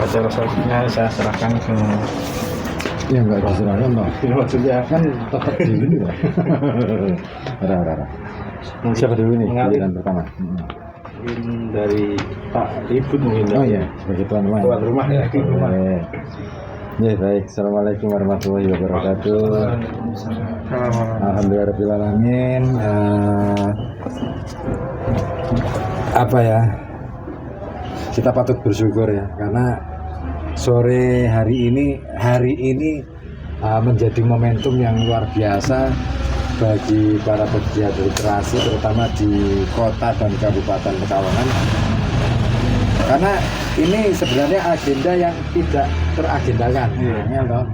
acara selanjutnya saya serahkan ke Ya enggak diserahkan toh. maksudnya Kan tetap di ini lah. Ada. Siapa dulu nih mengalir pilihan pertama? mungkin dari Pak Ibu mungkin. Oh iya, sebagai tuan rumah. Tuan rumah ya. Ya baik, assalamualaikum warahmatullahi wabarakatuh. Alhamdulillahirobbilalamin. Apa ya? Kita patut bersyukur ya, karena sore hari ini menjadi momentum yang luar biasa bagi para pegiat literasi, terutama di kota dan kabupaten Pekalongan. Karena ini sebenarnya agenda yang tidak teragendakan, ya toh.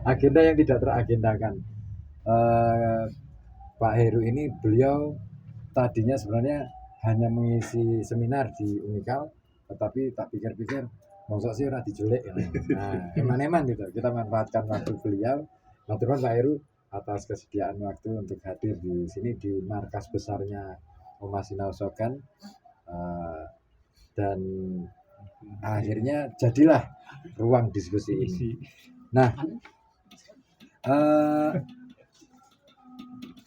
Agenda yang tidak teragendakan. Pak Heru ini beliau tadinya sebenarnya hanya mengisi seminar di Unikal, tetapi tak pikir-pikir maksud sih ora dijelek ya. Nah, eman-eman gitu. Kita manfaatkan waktu beliau. Matur nuwun Pak Heru atas kesediaan waktu untuk hadir di sini di markas besarnya Oma Sinau Sogan. Dan akhirnya jadilah ruang diskusi ini. Nah,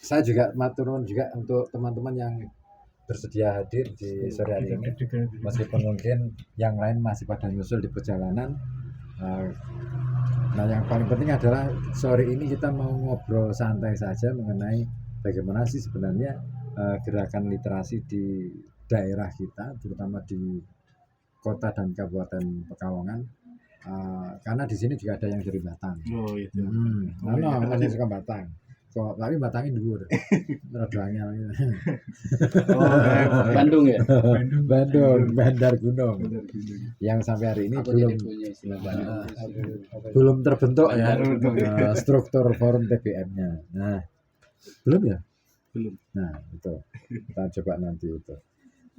saya juga matur nuwun juga untuk teman-teman yang bersedia hadir di sore hari ini, meskipun mungkin yang lain masih pada nyusul di perjalanan. Nah, yang paling penting adalah sore ini kita mau ngobrol santai saja mengenai bagaimana sih sebenarnya gerakan literasi di daerah kita, terutama di kota dan kabupaten Pekalongan. Karena di sini juga ada yang dari Batang. Oh itu. Masih suka Batang. Kok tapi Batangnya dhuwur. Radanya. Bandung ya. Bandung, Bandar Gunung. Yang sampai hari ini belum terbentuk ya struktur forum TBM-nya. Nah, belum ya? Belum. Nah, itu. Kita coba nanti itu.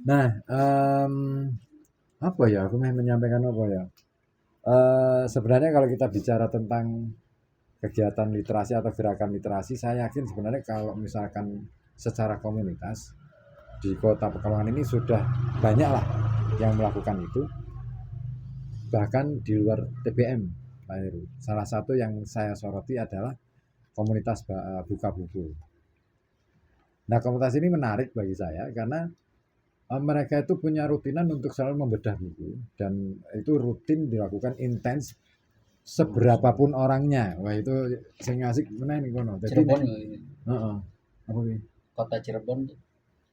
Nah, apa ya? Aku mau menyampaikan apa ya? Sebenarnya kalau kita bicara tentang kegiatan literasi atau gerakan literasi, saya yakin sebenarnya kalau misalkan secara komunitas di kota Pekalongan ini sudah banyak lah yang melakukan itu, bahkan di luar TBM, Pak Heru. Salah satu yang saya soroti adalah komunitas buka buku. Nah, komunitas ini menarik bagi saya karena mereka itu punya rutinan untuk selalu membedah buku, dan itu rutin dilakukan intens seberapapun orangnya. Wah, itu sing asik meneh ning kono. Cirebon Apa ini? kota Cirebon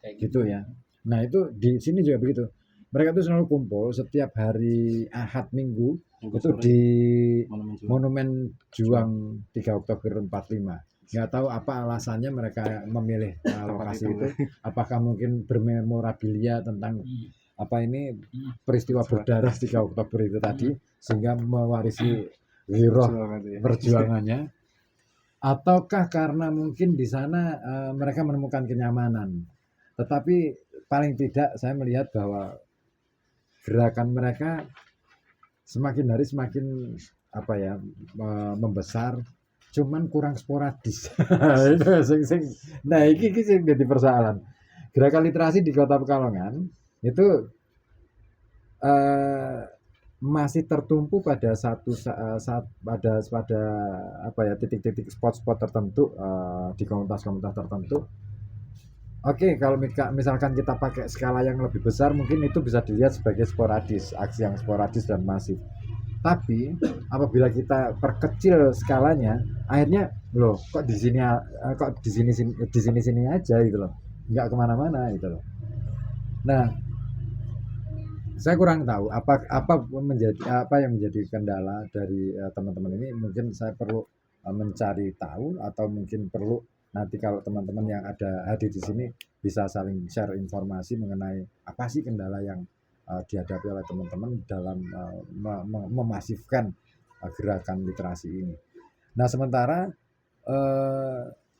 kayak Gitu ya. Nah, itu di sini juga begitu. Mereka tuh selalu kumpul setiap hari Ahad Minggu itu di Monumen Juang 3 Oktober 45. Nggak tahu apa alasannya mereka memilih lokasi itu. Apakah mungkin bermemorabilia tentang apa ini peristiwa berdarah 3 Oktober itu tadi, sehingga mewarisi wiroh perjuangannya, ataukah karena mungkin di sana mereka menemukan kenyamanan. Tetapi paling tidak saya melihat bahwa gerakan mereka semakin hari semakin apa ya, membesar, cuman kurang sporadis. Nah, ini sing jadi persoalan. Gerakan literasi di Kota Pekalongan itu masih tertumpu pada pada apa ya, titik-titik spot-spot tertentu di komunitas-komunitas tertentu. Oke, kalau misalkan kita pakai skala yang lebih besar, mungkin itu bisa dilihat sebagai sporadis, aksi yang sporadis dan masif. Tapi apabila kita perkecil skalanya, akhirnya loh kok di sini aja gitu loh, nggak kemana-mana gitu loh. Nah, saya kurang tahu apa yang menjadi kendala dari teman-teman ini. Mungkin saya perlu mencari tahu, atau mungkin perlu nanti kalau teman-teman yang ada hadir di sini bisa saling share informasi mengenai apa sih kendala yang dihadapi oleh teman-teman dalam memasifkan gerakan literasi ini. Nah, sementara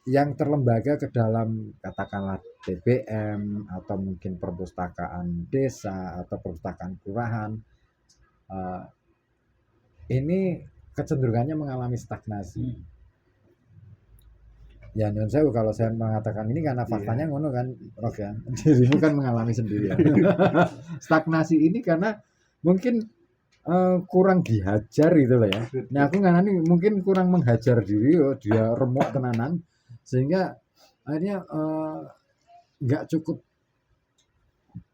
yang terlembaga ke dalam katakanlah TBM atau mungkin perpustakaan desa atau perpustakaan kelurahan, ini kecenderungannya mengalami stagnasi. Ya, nyun sewu kalau saya mengatakan ini karena faktanya ngono kan, Rok ya. Dirimu kan mengalami sendiri ya. Stagnasi ini karena mungkin kurang dihajar gitu loh ya. Nah aku nganani mungkin kurang menghajar diri, dia remuk tenanan sehingga akhirnya nggak cukup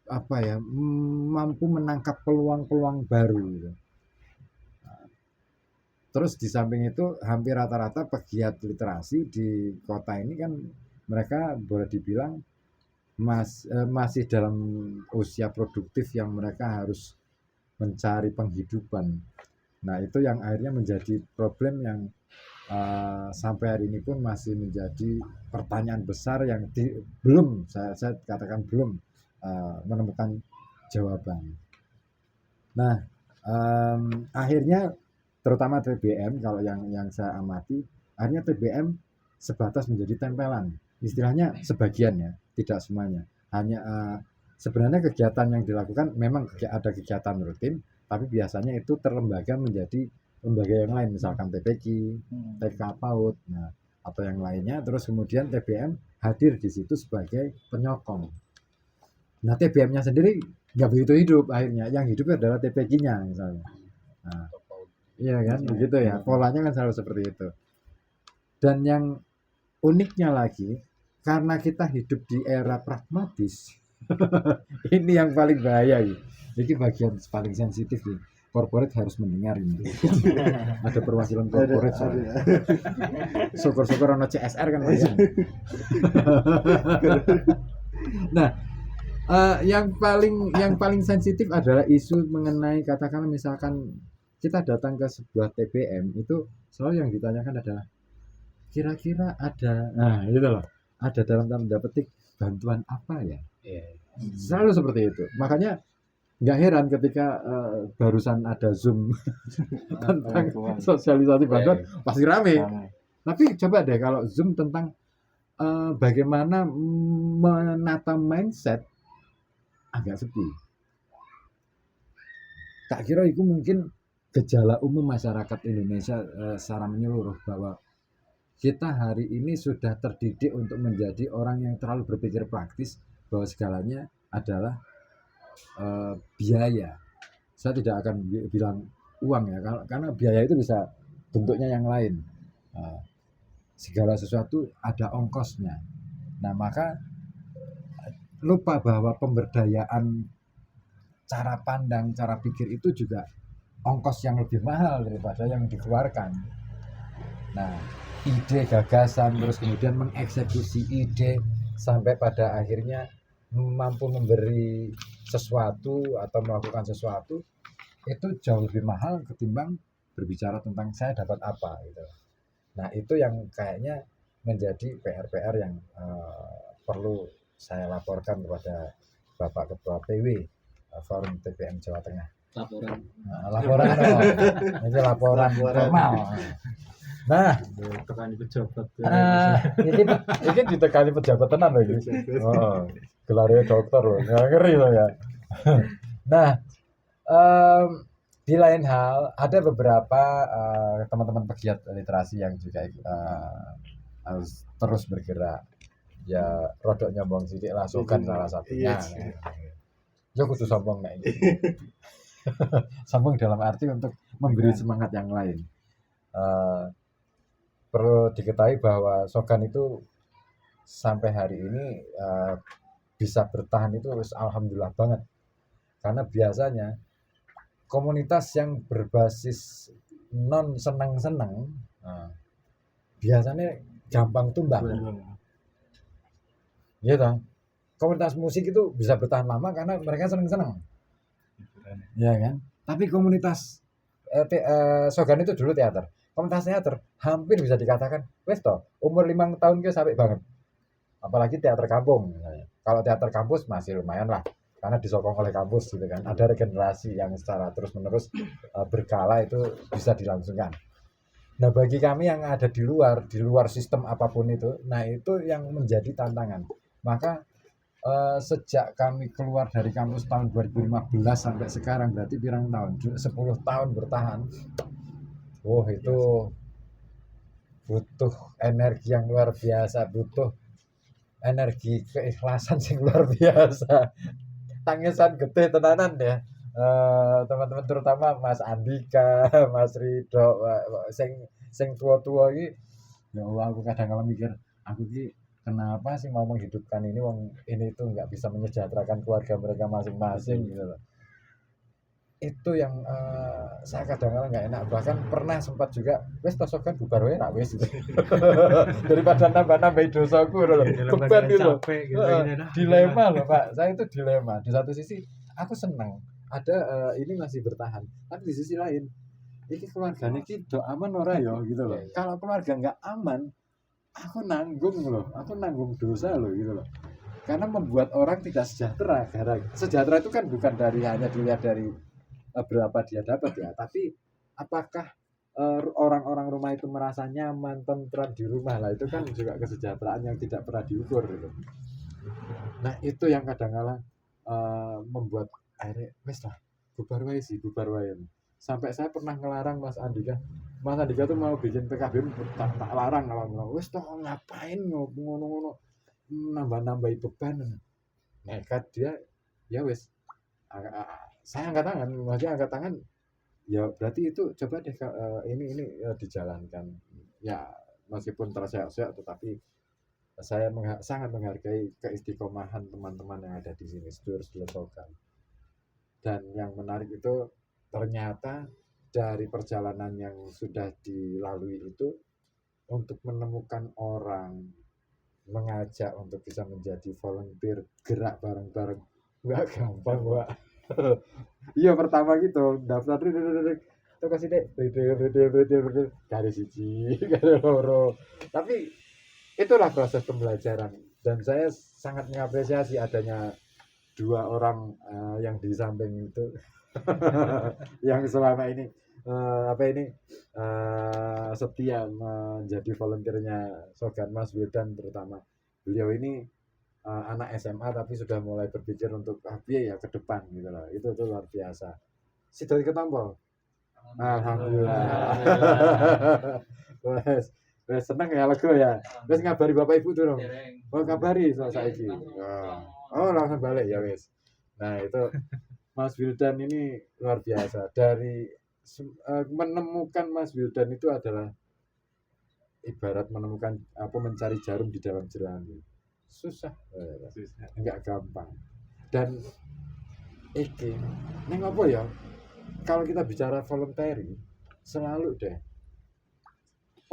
apa ya mampu menangkap peluang-peluang baru gitu. Terus di samping itu hampir rata-rata pegiat literasi di kota ini kan mereka boleh dibilang masih dalam usia produktif yang mereka harus mencari penghidupan. Nah itu yang akhirnya menjadi problem yang sampai hari ini pun masih menjadi pertanyaan besar yang belum saya katakan belum menemukan jawaban. Nah akhirnya terutama TBM kalau yang saya amati akhirnya TBM sebatas menjadi tempelan, istilahnya sebagian ya, tidak semuanya. Hanya sebenarnya kegiatan yang dilakukan memang ada kegiatan rutin, tapi biasanya itu terlembaga menjadi lembaga yang lain, misalkan TPQ, TK PAUD, nah, atau yang lainnya. Terus kemudian TBM hadir di situ sebagai penyokong. Nah TBM-nya sendiri nggak begitu hidup akhirnya, yang hidup adalah TPQ-nya misalnya. Nah, iya kan, begitu ya. Polanya kan selalu seperti itu. Dan yang uniknya lagi, karena kita hidup di era pragmatis, ini yang paling bahaya. Ini bagian paling sensitif nih. Corporate harus mendengar ini. Ada perwakilan corporate soalnya. Syukur-syukur ono CSR kan Pak. Nah, yang paling sensitif adalah isu mengenai katakanlah misalkan kita datang ke sebuah TBM itu selalu yang ditanyakan adalah kira-kira ada, nah gitu loh, ada dalam tanda petik bantuan apa ya? Selalu seperti itu. Makanya nggak heran ketika barusan ada Zoom tentang sosialisasi bantuan pasti rame. Tapi coba deh kalau Zoom tentang bagaimana menata mindset agak sepi. Tak kira itu mungkin gejala umum masyarakat Indonesia secara menyeluruh bahwa kita hari ini sudah terdidik untuk menjadi orang yang terlalu berpikir praktis bahwa segalanya adalah biaya. Saya tidak akan bilang uang ya, karena biaya itu bisa bentuknya yang lain. Segala sesuatu ada ongkosnya. Nah maka lupa bahwa pemberdayaan cara pandang, cara pikir itu juga ongkos yang lebih mahal daripada yang dikeluarkan. Nah, ide, gagasan, terus kemudian mengeksekusi ide sampai pada akhirnya mampu memberi sesuatu atau melakukan sesuatu itu jauh lebih mahal ketimbang berbicara tentang saya dapat apa gitu. Nah, itu yang kayaknya menjadi PR-PR yang perlu saya laporkan kepada Bapak Ketua PW Forum TBM Jawa Tengah. Laporan ini laporan formal. Nah, tekani pejabat. ini ditekani pejabat tenan loh ini. Oh, gelarnya dokter loh, nggak ngeri loh ya. Nah, di lain hal ada beberapa teman-teman pegiat literasi yang juga harus terus bergerak. Ya, rodok nyombong sidik lah, Sogan salah satunya. Ya kudu sombong nek iki. Sombong dalam arti untuk memberi semangat yang lain. Perlu diketahui bahwa Sogan itu sampai hari ini bisa bertahan itu alhamdulillah banget. Karena biasanya komunitas yang berbasis non senang-senang biasanya gampang tumbang. Gitu. Komunitas musik itu bisa bertahan lama karena mereka senang-senang. Ya kan? Tapi komunitas Sogan itu dulu teater. Komunitas teater hampir bisa dikatakan wes toh umur 5 tahun ke sampai banget. Apalagi teater kampung misalnya. Kalau teater kampus masih lumayan lah karena disokong oleh kampus gitu kan. Ada regenerasi yang secara terus-menerus berkala itu bisa dilangsungkan. Nah, bagi kami yang ada di luar sistem apapun itu, nah itu yang menjadi tantangan. Maka sejak kami keluar dari kampus tahun 2015 sampai sekarang berarti pirang tahun? 10 tahun bertahan. Oh, itu butuh energi yang luar biasa, butuh energi keikhlasan yang luar biasa. Tangisan gede tenanan ya. teman-teman terutama Mas Andika, Mas Ridho, sing tua-tua iki ya Allah aku kadang kala mikir aku ki kenapa sih mau menghidupkan ini wong ini tuh nggak bisa menyejahterakan keluarga mereka masing-masing gitu loh. Itu yang saya kadang-kadang nggak enak, bahkan pernah sempat juga wes tosokan bubar wae ra wes gitu. Daripada nambah-nambahi dosaku loh, beban gitu loh. Capek gitu. Dilema loh Pak, saya itu dilema. Di satu sisi aku senang ada ini masih bertahan, tapi di sisi lain ini keluarganya gitu aman ora ya gitu loh. Kalau keluarga nggak aman, aku nanggung dosa loh gitu loh. Karena membuat orang tidak sejahtera. Sejahtera itu kan bukan dari hanya dilihat dari berapa dia dapat ya, tapi apakah orang-orang rumah itu merasa nyaman, tentram di rumah lah, itu kan juga kesejahteraan yang tidak pernah diukur gitu. Nah itu yang kadang-kala membuat akhirnya wes lah bubar wae. Sampai saya pernah ngelarang Mas Andika tuh mau bikin PKB tak larang kalau wes toh ngapain ngono-ngono nambah-nambahi beban. Nekat dia ya wes saya angkat tangan, maksudnya angkat tangan ya berarti itu coba deh ini dijalankan ya meskipun terseok-seok tetapi saya sangat menghargai keistiqomahan teman-teman yang ada di sini sedulur-sedulur Sogan. Dan yang menarik itu ternyata dari perjalanan yang sudah dilalui itu untuk menemukan orang mengajak untuk bisa menjadi volunteer gerak bareng-bareng nggak gampang Pak. Iya pertama gitu daftar itu kasih deh dari siji dari loro tapi itulah proses pembelajaran dan saya sangat mengapresiasi adanya dua orang yang di samping itu yang selama ini setia menjadi volunteernya Sogan Mas Wildan terutama beliau ini anak SMA tapi sudah mulai berpikir untuk ya ke depan gitu loh. Itu luar biasa. Sudah ketampo. Alhamdulillah. Wes seneng ya lega ya. Wes ngabari Bapak Ibu dong. Oh ngabari soal saiki. Oh langsung balik ya wes. Nah itu Mas Wildan ini luar biasa. Dari menemukan Mas Wildan itu adalah ibarat menemukan mencari jarum di dalam jerami. Susah, enggak gampang. Dan neng apa ya? Kalau kita bicara voluntary, selalu deh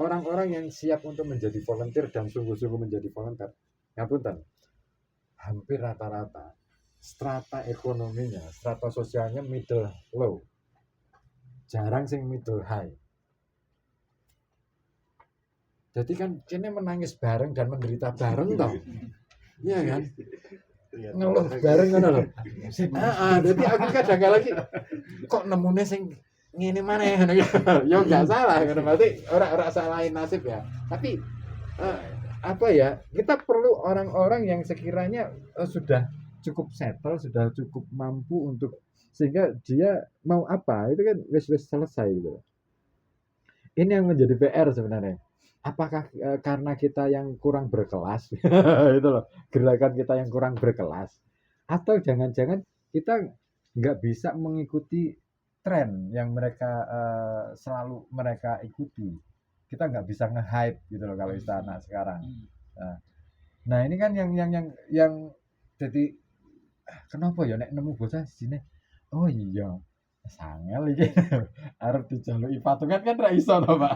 orang-orang yang siap untuk menjadi volunteer dan sungguh-sungguh menjadi volunteer, ngapunten, hampir rata-rata strata ekonominya, strata sosialnya middle low, jarang sing middle high. Jadi kan kini menangis bareng dan menderita bareng toh. Iya kan? Ngeluh bareng ngono lho. Dadi aku kadang lagi kok nemune sing ngene maneh ngono ya. Ya enggak salah ngono berarti ora salahin nasib ya. Tapi apa ya? Kita perlu orang-orang yang sekiranya sudah cukup settle, sudah cukup mampu untuk sehingga dia mau apa itu kan wis selesai gitu. Ini yang menjadi PR sebenarnya. Apakah karena kita yang kurang berkelas itu loh gerakan kita yang kurang berkelas atau jangan-jangan kita nggak bisa mengikuti tren yang mereka selalu mereka ikuti kita nggak bisa nge-hype gitu loh kalau istilah anak sekarang nah ini kan yang jadi kenapa ya nek nemu bocah sini oh iya sangel iki arep dijaluki patungan kan ra iso to Pak.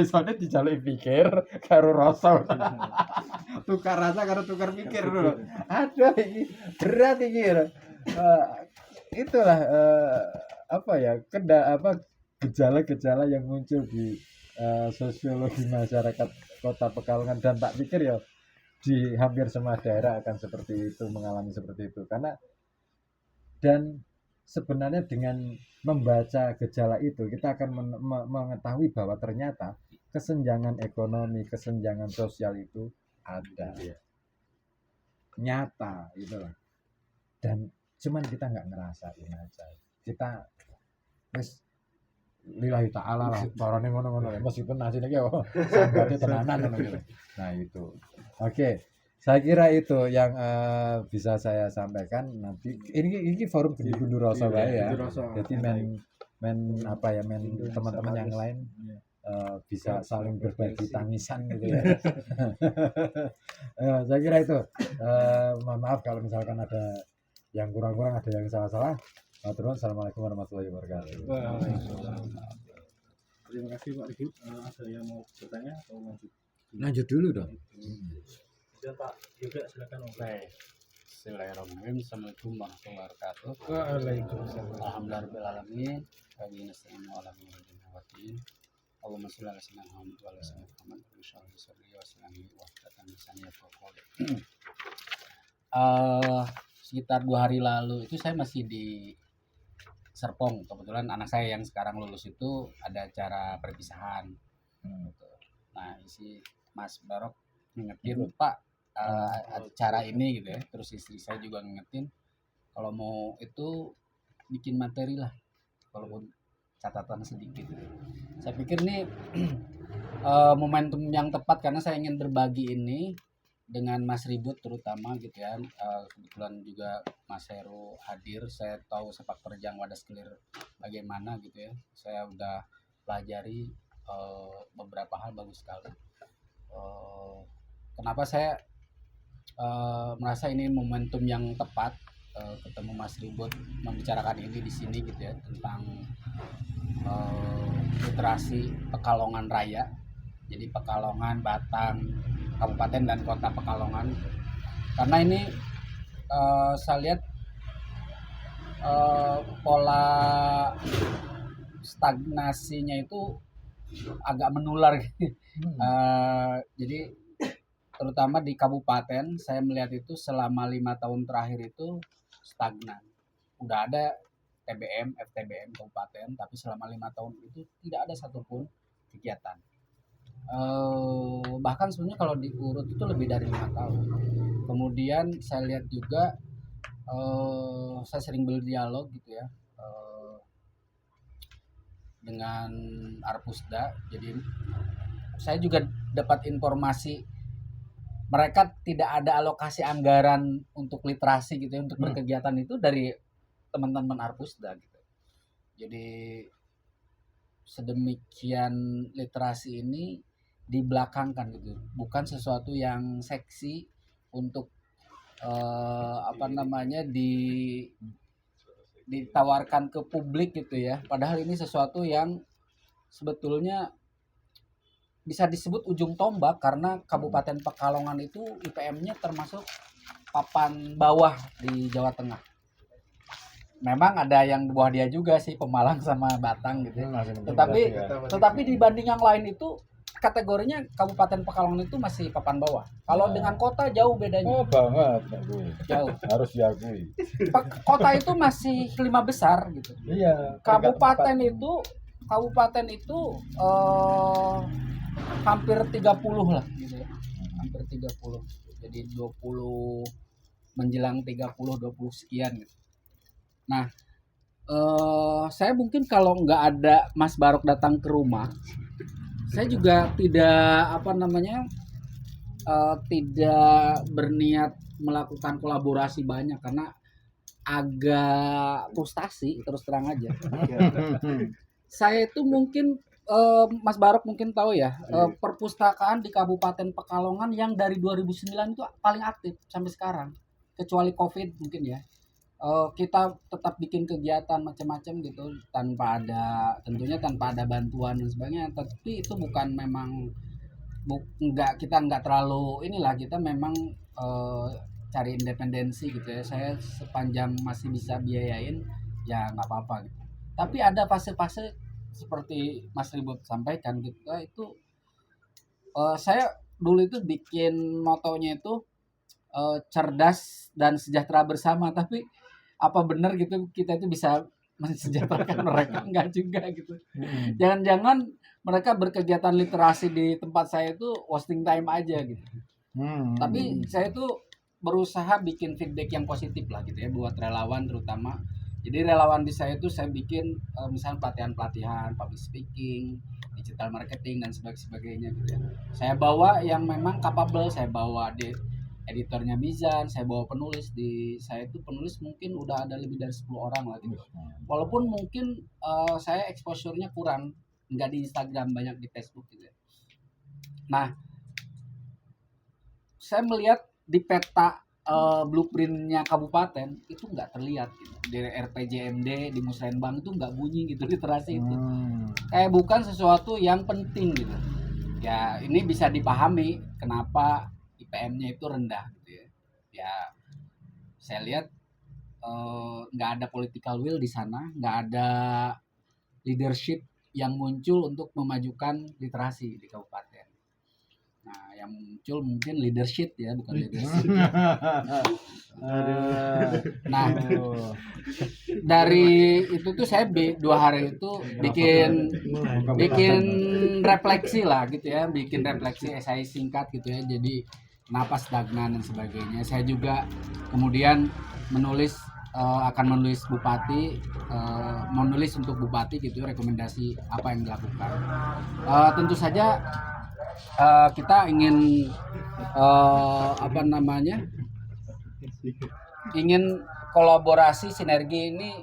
Isone dijaluki pikir karo rasa. Tukar rasa karo tukar pikir lho. Aduh iki berat iki. Itulah gejala-gejala yang muncul di sosiologi masyarakat Kota Pekalongan dan tak pikir ya di hampir semua daerah akan seperti itu mengalami seperti itu karena dan sebenarnya dengan membaca gejala itu kita akan mengetahui bahwa ternyata kesenjangan ekonomi, kesenjangan sosial itu ada, nyata gitu loh. Dan cuman kita nggak ngerasain aja. Kita wis lillahi ta'ala lah, carane ngono-ngono meskipun nasine ki sanggate tenanan ngono gitu. Nah itu. Oke. Saya kira itu yang bisa saya sampaikan nanti. Ini forum Gundu Rasa wae ya. Jadi men apa ya teman-teman yang lain bisa saling berbagi tangisan gitu ya. Saya kira itu. Mohon maaf kalau misalkan ada yang kurang-kurang, ada yang salah-salah. Terus assalamualaikum warahmatullahi wabarakatuh. Terima kasih Pak Riki. Ada yang mau bertanya atau lanjut? Lanjut dulu dong. Ya Pak Yoga silakan. Baik. Bismillahirrahmanirrahim. Assalamualaikum warahmatullahi wabarakatuh. Waalaikumsalam. Alhamdulillahirabbil alamin. Wa bihi nasta'inu ala umuri. Allahumma shalli ala sayyidina Muhammad wa ala sayyidina Muhammad wa shalli wa sallam wa tatan lisani sekitar 2 hari lalu itu saya masih di Serpong. Kebetulan anak saya yang sekarang lulus itu ada acara perpisahan. Gitu. Nah, isi Mas Barok ngingetin, Pak, acara ini gitu ya. Terus istri saya juga ngingetin kalau mau itu bikin materi lah, walaupun catatan sedikit. Saya pikir nih momentum yang tepat karena saya ingin berbagi ini dengan Mas Ribut terutama gitu ya. Kebetulan juga Mas Heru hadir. Saya tahu sepak terjang Wadas Kelir bagaimana gitu ya. Saya udah pelajari beberapa hal bagus sekali. Kenapa saya merasa ini momentum yang tepat ketemu Mas Ribut membicarakan ini di sini gitu ya, tentang literasi Pekalongan Raya. Jadi Pekalongan, Batang, Kabupaten dan Kota Pekalongan. Karena ini saya lihat pola stagnasinya itu agak menular. Jadi terutama di kabupaten saya melihat itu selama 5 tahun terakhir itu stagnan. Udah ada TBM, FTBM kabupaten, tapi selama 5 tahun itu tidak ada satupun kegiatan. Bahkan sebenarnya kalau diurut itu lebih dari 5 tahun. Kemudian saya lihat juga saya sering berdialog gitu ya dengan Arpusda. Jadi saya juga dapat informasi mereka tidak ada alokasi anggaran untuk literasi gitu ya, untuk berkegiatan itu dari teman-teman Arpusda gitu. Jadi sedemikian literasi ini dibelakangkan gitu, bukan sesuatu yang seksi untuk ditawarkan ke publik gitu ya. Padahal ini sesuatu yang sebetulnya bisa disebut ujung tombak karena Kabupaten Pekalongan itu IPM-nya termasuk papan bawah di Jawa Tengah. Memang ada yang di bawah dia juga sih, Pemalang sama Batang gitu ya. Tetapi dibanding yang lain itu kategorinya Kabupaten Pekalongan itu masih papan bawah. Kalau dengan kota jauh bedanya. Oh banget, jauh. Harus diakui. Kota itu masih 5 besar gitu. Iya. Kabupaten itu hampir 30 lah gitu ya. Hampir 30. Jadi 20 menjelang 30, 20 sekian gitu. Nah, saya mungkin kalau nggak ada Mas Barok datang ke rumah, saya juga tidak tidak berniat melakukan kolaborasi banyak karena agak frustasi terus terang aja. Saya itu mungkin Mas Barok mungkin tahu ya, perpustakaan di Kabupaten Pekalongan yang dari 2009 itu paling aktif sampai sekarang, kecuali COVID mungkin ya. Kita tetap bikin kegiatan macam-macam gitu tentunya tanpa ada bantuan dan sebagainya, tapi itu bukan memang kita nggak terlalu inilah, kita memang cari independensi gitu ya. Saya sepanjang masih bisa biayain ya nggak apa-apa gitu. Tapi ada fase-fase seperti Mas Ribut sampaikan gitu itu saya dulu itu bikin motonya itu cerdas dan sejahtera bersama, tapi apa benar gitu kita itu bisa mensejahterakan mereka? Enggak juga gitu. Jangan-jangan mereka berkegiatan literasi di tempat saya itu wasting time aja gitu. Tapi saya itu berusaha bikin feedback yang positif lah gitu ya buat relawan terutama. Jadi relawan di saya itu saya bikin misalnya pelatihan-pelatihan public speaking, digital marketing dan sebagainya gitu ya. Saya bawa yang memang capable, saya bawa di editornya Mizan, saya bawa penulis. Di saya itu penulis mungkin udah ada lebih dari 10 orang lah gitu. Walaupun mungkin saya exposure-nya kurang, nggak di Instagram, banyak di Facebook gitu ya. Nah, saya melihat di peta blueprintnya kabupaten itu nggak terlihat gitu. Di RPJMD, di Musrenbang itu nggak bunyi gitu literasi itu. Kayak bukan sesuatu yang penting gitu. Ya ini bisa dipahami kenapa IPM-nya itu rendah gitu ya. Ya saya lihat nggak ada political will di sana, nggak ada leadership yang muncul untuk memajukan literasi di kabupaten. Nah, yang muncul mungkin leadership ya, bukan leadership. Nah, dari itu tuh saya 2 hari itu bikin refleksi lah gitu ya, bikin refleksi esai singkat gitu ya. Jadi kenapa stagnan dan sebagainya. Saya juga kemudian akan menulis bupati, menulis untuk bupati gitu, rekomendasi apa yang dilakukan. Tentu saja kita ingin ingin kolaborasi sinergi ini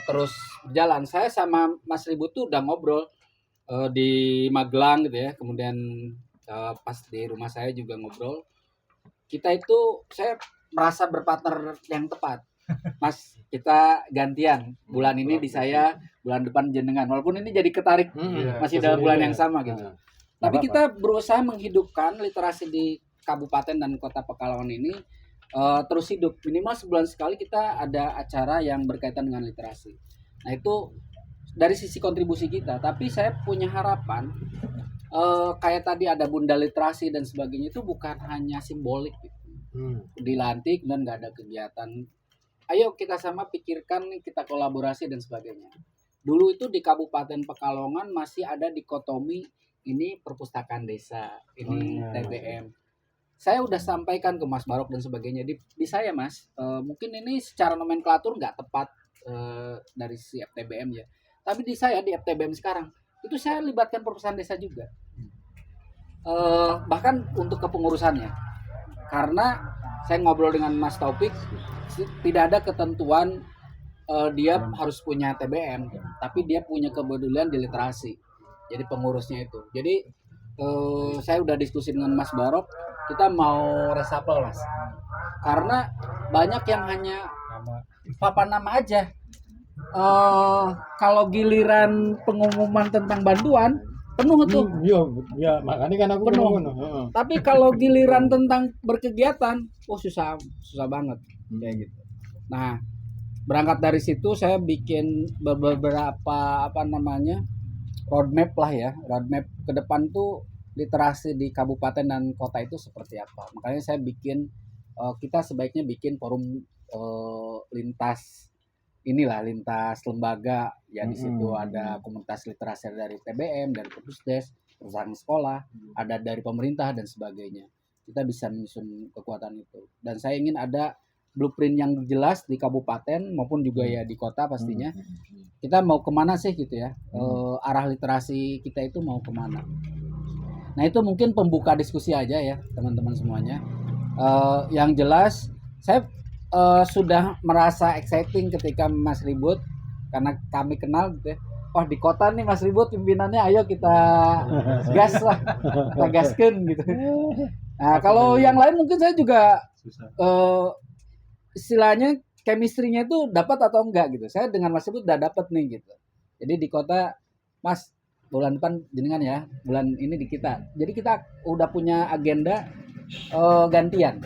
terus berjalan. Saya sama Mas Ribut tuh udah ngobrol di Magelang gitu ya, kemudian pas di rumah saya juga ngobrol. Kita itu saya merasa berpartner yang tepat. Mas, kita gantian. Bulan ini di saya, bulan depan jenengan. Walaupun ini jadi ketarik masih dalam bulan yang sama gitu. Tapi kita berusaha menghidupkan literasi di Kabupaten dan Kota Pekalongan ini terus hidup. Minimal sebulan sekali kita ada acara yang berkaitan dengan literasi. Nah itu dari sisi kontribusi kita. Tapi saya punya harapan kayak tadi ada Bunda Literasi dan sebagainya itu bukan hanya simbolik gitu. Dilantik dan nggak ada kegiatan. Ayo kita sama pikirkan nih, kita kolaborasi dan sebagainya. Dulu itu di Kabupaten Pekalongan masih ada dikotomi, ini perpustakaan desa, ini TBM. Saya udah sampaikan ke Mas Barok dan sebagainya di saya Mas, mungkin ini secara nomenklatur nggak tepat dari si FTBM ya. Tapi di saya di FTBM sekarang itu saya libatkan perpustakaan desa juga, bahkan untuk kepengurusannya. Karena saya ngobrol dengan Mas Taufik, tidak ada ketentuan dia harus punya TBM, tapi dia punya kepedulian di literasi. Jadi pengurusnya itu. Jadi saya udah diskusi dengan Mas Barok, kita mau resapel Mas. Karena banyak yang hanya papan nama aja. Kalau giliran pengumuman tentang bantuan penuh tuh. Ya, makanya kan aku penuh. Tapi kalau giliran tentang berkegiatan, susah banget kayak gitu. Nah, berangkat dari situ saya bikin beberapa roadmap lah ya. Roadmap ke depan tuh literasi di kabupaten dan kota itu seperti apa. Makanya saya bikin kita sebaiknya bikin forum lintas lembaga ya. Di situ ada komunitas literasi dari TBM, dari Perpusdes, perusahaan sekolah, ada dari pemerintah dan sebagainya. Kita bisa menyusun kekuatan itu. Dan saya ingin ada blueprint yang jelas di kabupaten maupun juga ya di kota pastinya. Kita mau kemana sih gitu ya, arah literasi kita itu mau kemana. Nah itu mungkin pembuka diskusi aja ya teman-teman semuanya. Yang jelas saya sudah merasa exciting ketika Mas Ribut, karena kami kenal gitu ya. Wah di kota nih Mas Ribut pimpinannya, ayo kita gas lah, kita gaskan gitu. Nah kalau yang lain mungkin saya juga istilahnya chemistry-nya itu dapat atau enggak gitu. Saya dengan Mas Ribut udah dapat nih gitu. Jadi di kota, Mas bulan depan jenengan ya, bulan ini di kita. Jadi kita udah punya agenda gantian.